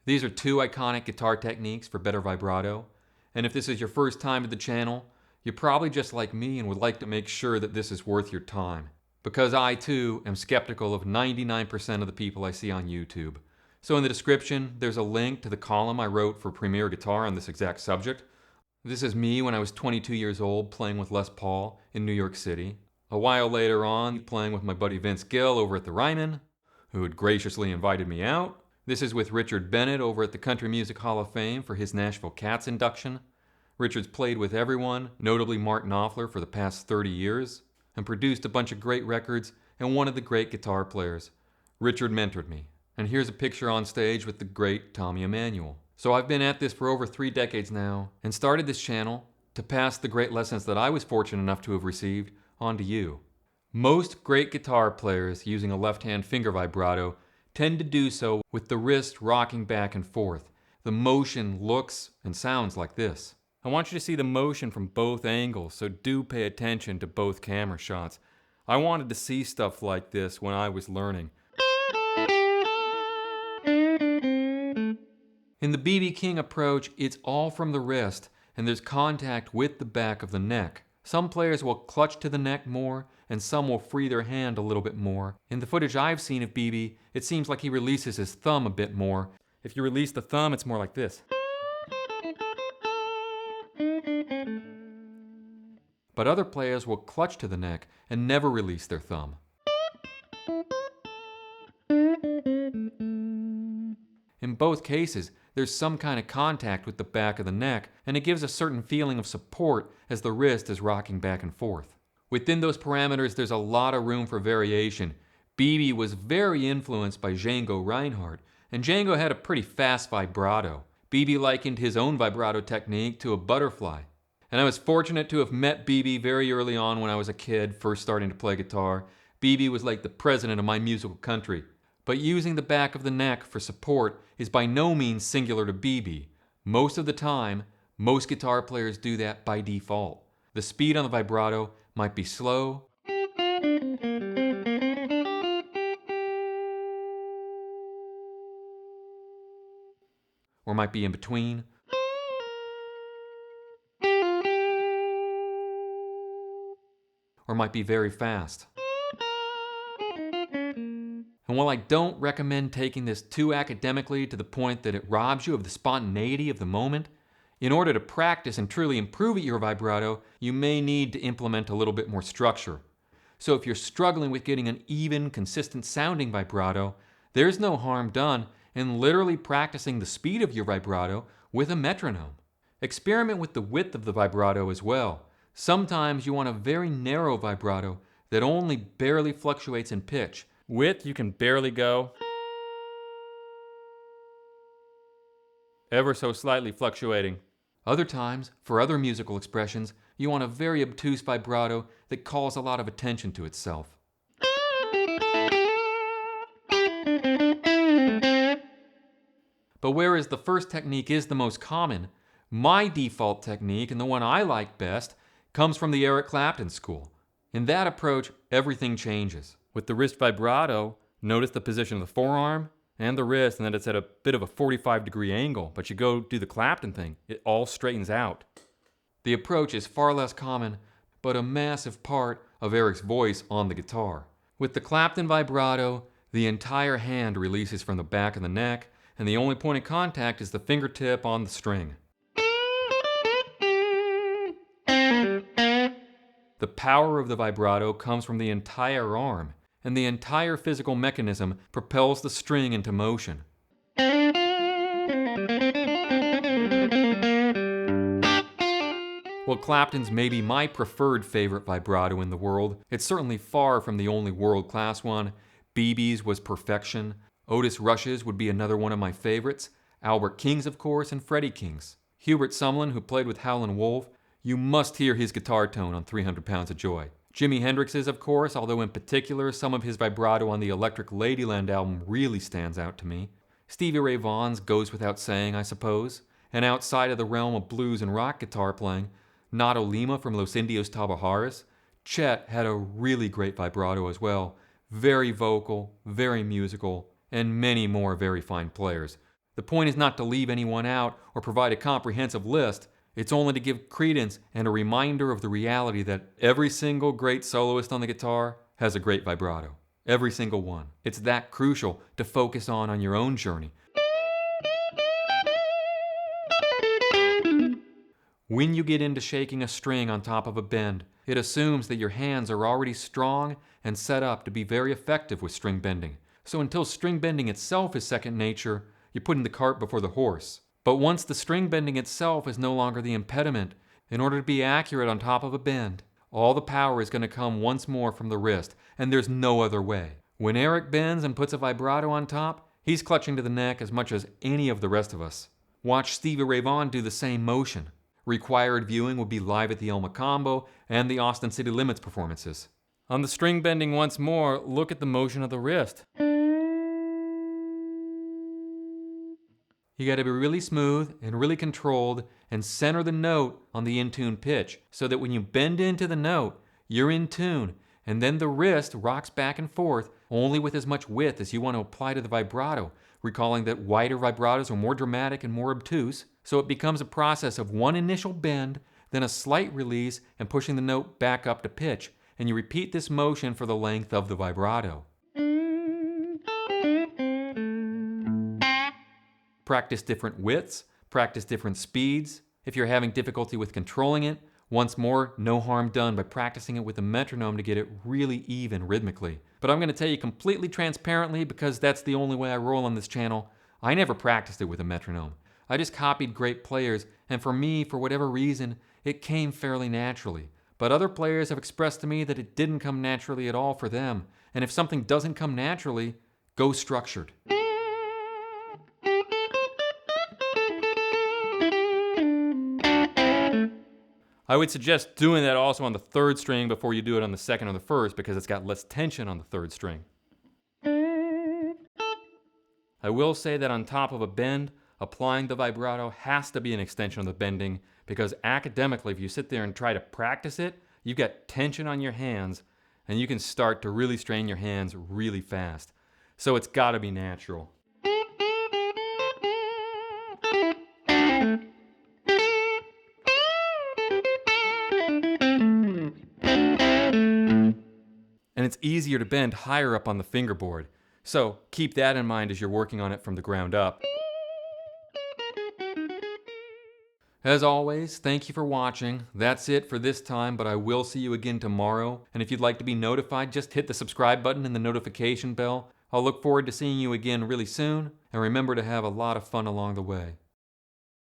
These are two iconic guitar techniques for better vibrato, and if this is your first time to the channel, you're probably just like me and would like to make sure that this is worth your time. Because I too am skeptical of 99% of the people I see on YouTube. So in the description, there's a link to the column I wrote for Premier Guitar on this exact subject. This is me when I was 22 years old playing with Les Paul in New York City. A while later on, playing with my buddy Vince Gill over at the Ryman, who had graciously invited me out. This is with Richard Bennett over at the Country Music Hall of Fame for his Nashville Cats induction. Richard's played with everyone, notably Mark Knopfler, for the past 30 years, and produced a bunch of great records and one of the great guitar players. Richard mentored me. And here's a picture on stage with the great Tommy Emmanuel. So I've been at this for over 3 decades now, and started this channel to pass the great lessons that I was fortunate enough to have received on to you. Most great guitar players using a left-hand finger vibrato tend to do so with the wrist rocking back and forth. The motion looks and sounds like this. I want you to see the motion from both angles, so do pay attention to both camera shots. I wanted to see stuff like this when I was learning. In the B.B. King approach, it's all from the wrist, and there's contact with the back of the neck. Some players will clutch to the neck more, and some will free their hand a little bit more. In the footage I've seen of B.B., it seems like he releases his thumb a bit more. If you release the thumb, it's more like this. But other players will clutch to the neck and never release their thumb. In both cases, there's some kind of contact with the back of the neck, and it gives a certain feeling of support as the wrist is rocking back and forth. Within those parameters, there's a lot of room for variation. B.B. was very influenced by Django Reinhardt, and Django had a pretty fast vibrato. B.B. likened his own vibrato technique to a butterfly. And I was fortunate to have met B.B. very early on when I was a kid, first starting to play guitar. B.B. was like the president of my musical country. But using the back of the neck for support is by no means singular to B.B. Most of the time, most guitar players do that by default. The speed on the vibrato might be slow, or might be in between, or might be very fast. And while I don't recommend taking this too academically to the point that it robs you of the spontaneity of the moment, in order to practice and truly improve at your vibrato, you may need to implement a little bit more structure. So if you're struggling with getting an even, consistent sounding vibrato, there's no harm done in literally practicing the speed of your vibrato with a metronome. Experiment with the width of the vibrato as well. Sometimes you want a very narrow vibrato that only barely fluctuates in pitch. Width, you can barely go ever so slightly fluctuating. Other times, for other musical expressions, you want a very obtuse vibrato that calls a lot of attention to itself. But whereas the first technique is the most common, my default technique, and the one I like best, comes from the Eric Clapton school. In that approach, everything changes. With the wrist vibrato, notice the position of the forearm and the wrist, and that it's at a bit of a 45-degree angle. But you go do the Clapton thing, it all straightens out. The approach is far less common, but a massive part of Eric's voice on the guitar. With the Clapton vibrato, the entire hand releases from the back of the neck, and the only point of contact is the fingertip on the string. The power of the vibrato comes from the entire arm, and the entire physical mechanism propels the string into motion. While Clapton's may be my preferred favorite vibrato in the world, it's certainly far from the only world-class one. B.B.'s was perfection. Otis Rush's would be another one of my favorites. Albert King's, of course, and Freddie King's. Hubert Sumlin, who played with Howlin' Wolf, you must hear his guitar tone on 300 Pounds of Joy. Jimi Hendrix's, of course, although in particular some of his vibrato on the Electric Ladyland album really stands out to me. Stevie Ray Vaughan's goes without saying, I suppose. And outside of the realm of blues and rock guitar playing, Nato Lima from Los Indios Tabajaras, Chet had a really great vibrato as well. Very vocal, very musical, and many more very fine players. The point is not to leave anyone out or provide a comprehensive list. It's only to give credence and a reminder of the reality that every single great soloist on the guitar has a great vibrato. Every single one. It's that crucial to focus on your own journey. When you get into shaking a string on top of a bend, it assumes that your hands are already strong and set up to be very effective with string bending. So until string bending itself is second nature, you're putting the cart before the horse. But once the string bending itself is no longer the impediment, in order to be accurate on top of a bend, all the power is going to come once more from the wrist, and there's no other way. When Eric bends and puts a vibrato on top, he's clutching to the neck as much as any of the rest of us. Watch Stevie Ray Vaughan do the same motion. Required viewing will be live at the El Macambo and the Austin City Limits performances. On the string bending once more, look at the motion of the wrist. You got to be really smooth and really controlled and center the note on the in-tune pitch so that when you bend into the note, you're in tune, and then the wrist rocks back and forth only with as much width as you want to apply to the vibrato, recalling that wider vibratos are more dramatic and more obtuse, so it becomes a process of one initial bend, then a slight release and pushing the note back up to pitch, and you repeat this motion for the length of the vibrato. Practice different widths, practice different speeds. If you're having difficulty with controlling it, once more, no harm done by practicing it with a metronome to get it really even rhythmically. But I'm going to tell you completely transparently, because that's the only way I roll on this channel, I never practiced it with a metronome. I just copied great players, and for me, for whatever reason, it came fairly naturally. But other players have expressed to me that it didn't come naturally at all for them, and if something doesn't come naturally, go structured. I would suggest doing that also on the third string before you do it on the second or the first, because it's got less tension on the third string. I will say that on top of a bend, applying the vibrato has to be an extension of the bending, because academically, if you sit there and try to practice it, you've got tension on your hands, and you can start to really strain your hands really fast. So it's got to be natural. And it's easier to bend higher up on the fingerboard. So keep that in mind as you're working on it from the ground up. As always, thank you for watching. That's it for this time, but I will see you again tomorrow. And if you'd like to be notified, just hit the subscribe button and the notification bell. I'll look forward to seeing you again really soon. And remember to have a lot of fun along the way.